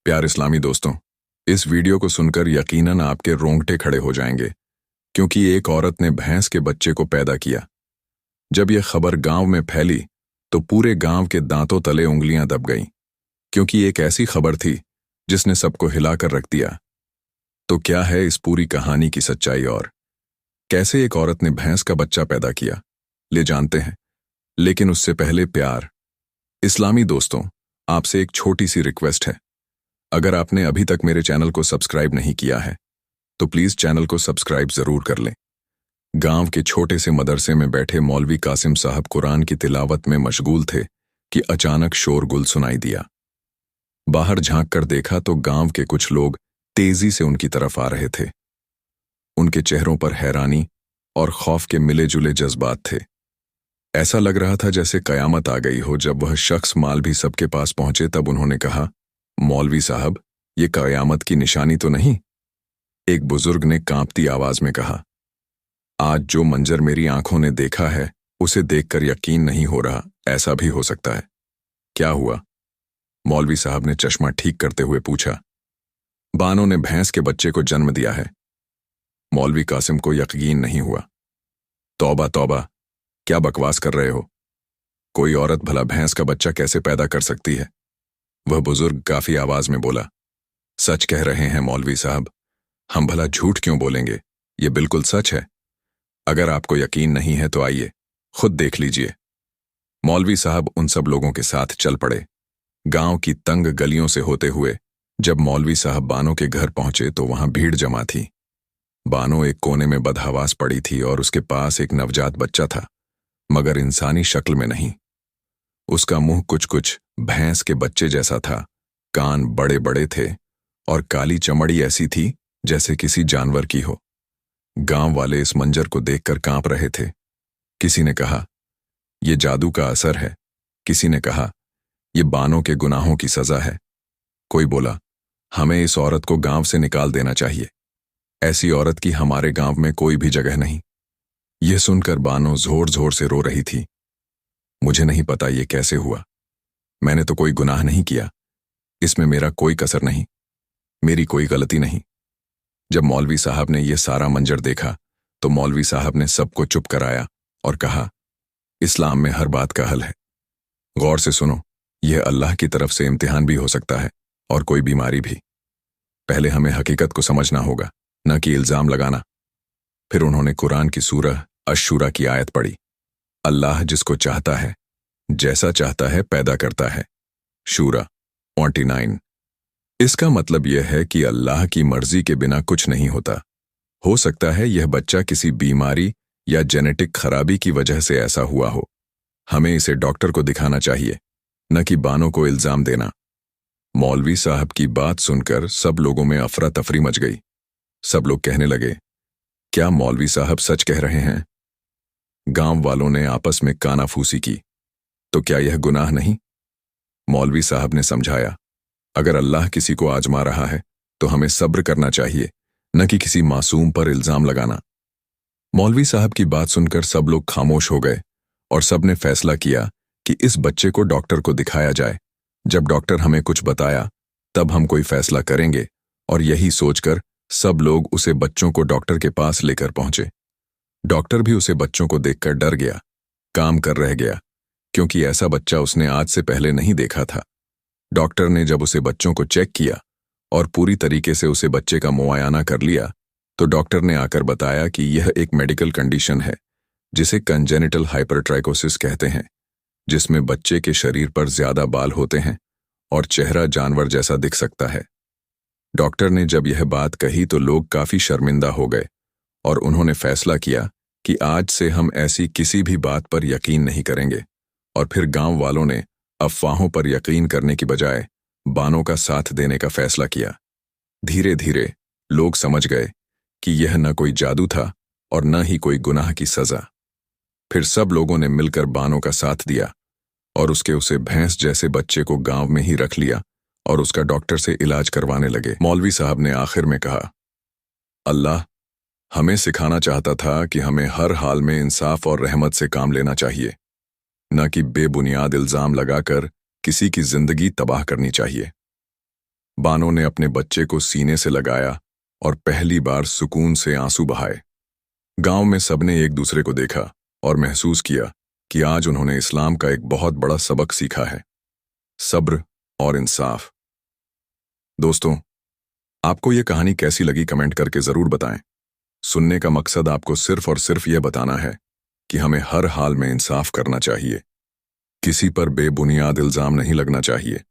प्यार इस्लामी दोस्तों, इस वीडियो को सुनकर यकीनन आपके रोंगटे खड़े हो जाएंगे, क्योंकि एक औरत ने भैंस के बच्चे को पैदा किया। जब यह खबर गांव में फैली तो पूरे गांव के दांतों तले उंगलियां दब गईं, क्योंकि एक ऐसी खबर थी जिसने सबको हिलाकर रख दिया। तो क्या है इस पूरी कहानी की सच्चाई और कैसे एक औरत ने भैंस का बच्चा पैदा किया, ले जानते हैं। लेकिन उससे पहले प्यार इस्लामी दोस्तों, आपसे एक छोटी सी रिक्वेस्ट है। अगर आपने अभी तक मेरे चैनल को सब्सक्राइब नहीं किया है तो प्लीज चैनल को सब्सक्राइब जरूर कर लें। गांव के छोटे से मदरसे में बैठे मौलवी कासिम साहब कुरान की तिलावत में मशगूल थे कि अचानक शोरगुल सुनाई दिया। बाहर झांक कर देखा तो गांव के कुछ लोग तेजी से उनकी तरफ आ रहे थे। उनके चेहरों पर हैरानी और खौफ के मिले जुले जज्बात थे। ऐसा लग रहा था जैसे कयामत आ गई हो। जब वह शख्स मालवी सबके पास पहुंचे तब उन्होंने कहा, मौलवी साहब, ये कयामत की निशानी तो नहीं? एक बुजुर्ग ने कांपती आवाज में कहा, आज जो मंजर मेरी आंखों ने देखा है उसे देखकर यकीन नहीं हो रहा, ऐसा भी हो सकता है। क्या हुआ? मौलवी साहब ने चश्मा ठीक करते हुए पूछा। बानो ने भैंस के बच्चे को जन्म दिया है। मौलवी कासिम को यकीन नहीं हुआ। तौबा तौबा, क्या बकवास कर रहे हो? कोई औरत भला भैंस का बच्चा कैसे पैदा कर सकती है? वह बुजुर्ग काफी आवाज में बोला, सच कह रहे हैं मौलवी साहब, हम भला झूठ क्यों बोलेंगे, ये बिल्कुल सच है। अगर आपको यकीन नहीं है तो आइए खुद देख लीजिए। मौलवी साहब उन सब लोगों के साथ चल पड़े। गांव की तंग गलियों से होते हुए जब मौलवी साहब बानो के घर पहुंचे तो वहां भीड़ जमा थी। बानो एक कोने में बदहवास पड़ी थी और उसके पास एक नवजात बच्चा था, मगर इंसानी शक्ल में नहीं। उसका मुंह कुछ कुछ भैंस के बच्चे जैसा था, कान बड़े बड़े थे और काली चमड़ी ऐसी थी जैसे किसी जानवर की हो। गांव वाले इस मंजर को देखकर कांप रहे थे। किसी ने कहा, यह जादू का असर है। किसी ने कहा, यह बानों के गुनाहों की सजा है। कोई बोला, हमें इस औरत को गांव से निकाल देना चाहिए। ऐसी औरत की हमारे गांव में कोई भी जगह नहीं। यह सुनकर बानो जोर जोर से रो रही थी। मुझे नहीं पता यह कैसे हुआ। मैंने तो कोई गुनाह नहीं किया। इसमें मेरा कोई कसर नहीं, मेरी कोई गलती नहीं। जब मौलवी साहब ने यह सारा मंजर देखा तो मौलवी साहब ने सबको चुप कराया और कहा, इस्लाम में हर बात का हल है। गौर से सुनो, यह अल्लाह की तरफ से इम्तिहान भी हो सकता है और कोई बीमारी भी। पहले हमें हकीकत को समझना होगा, न कि इल्जाम लगाना। फिर उन्होंने कुरान की सूरह अश-शूरा की आयत पढ़ी, अल्लाह जिसको चाहता है जैसा चाहता है पैदा करता है। शूरा 29। इसका मतलब यह है कि अल्लाह की मर्जी के बिना कुछ नहीं होता। हो सकता है यह बच्चा किसी बीमारी या जेनेटिक खराबी की वजह से ऐसा हुआ हो। हमें इसे डॉक्टर को दिखाना चाहिए, न कि बानों को इल्जाम देना। मौलवी साहब की बात सुनकर सब लोगों में अफरा तफरी मच गई। सब लोग कहने लगे, क्या मौलवी साहब सच कह रहे हैं? गांव वालों ने आपस में कानाफूसी की, तो क्या यह गुनाह नहीं? मौलवी साहब ने समझाया, अगर अल्लाह किसी को आजमा रहा है तो हमें सब्र करना चाहिए, न कि किसी मासूम पर इल्जाम लगाना। मौलवी साहब की बात सुनकर सब लोग खामोश हो गए और सब ने फैसला किया कि इस बच्चे को डॉक्टर को दिखाया जाए। जब डॉक्टर हमें कुछ बताया तब हम कोई फैसला करेंगे। और यही सोचकर सब लोग उसे बच्चों को डॉक्टर के पास लेकर पहुंचे। डॉक्टर भी उसे बच्चों को देखकर डर गया, काम कर रह गया, क्योंकि ऐसा बच्चा उसने आज से पहले नहीं देखा था। डॉक्टर ने जब उसे बच्चों को चेक किया और पूरी तरीके से उसे बच्चे का मुआयना कर लिया तो डॉक्टर ने आकर बताया कि यह एक मेडिकल कंडीशन है जिसे कंजेनिटल हाइपरट्राइकोसिस कहते हैं, जिसमें बच्चे के शरीर पर ज्यादा बाल होते हैं और चेहरा जानवर जैसा दिख सकता है। डॉक्टर ने जब यह बात कही तो लोग काफी शर्मिंदा हो गए और उन्होंने फैसला किया कि आज से हम ऐसी किसी भी बात पर यकीन नहीं करेंगे। और फिर गांव वालों ने अफवाहों पर यकीन करने की बजाय बानों का साथ देने का फैसला किया। धीरे धीरे लोग समझ गए कि यह न कोई जादू था और न ही कोई गुनाह की सजा। फिर सब लोगों ने मिलकर बानों का साथ दिया और उसे भैंस जैसे बच्चे को गांव में ही रख लिया और उसका डॉक्टर से इलाज करवाने लगे। मौलवी साहब ने आखिर में कहा, अल्लाह हमें सिखाना चाहता था कि हमें हर हाल में इंसाफ और रहमत से काम लेना चाहिए, न कि बेबुनियाद इल्जाम लगाकर किसी की जिंदगी तबाह करनी चाहिए। बानो ने अपने बच्चे को सीने से लगाया और पहली बार सुकून से आंसू बहाए। गांव में सबने एक दूसरे को देखा और महसूस किया कि आज उन्होंने इस्लाम का एक बहुत बड़ा सबक सीखा है, सब्र और इंसाफ। दोस्तों, आपको ये कहानी कैसी लगी कमेंट करके जरूर बताएं। सुनने का मकसद आपको सिर्फ और सिर्फ यह बताना है कि हमें हर हाल में इंसाफ करना चाहिए, किसी पर बेबुनियाद इल्जाम नहीं लगना चाहिए।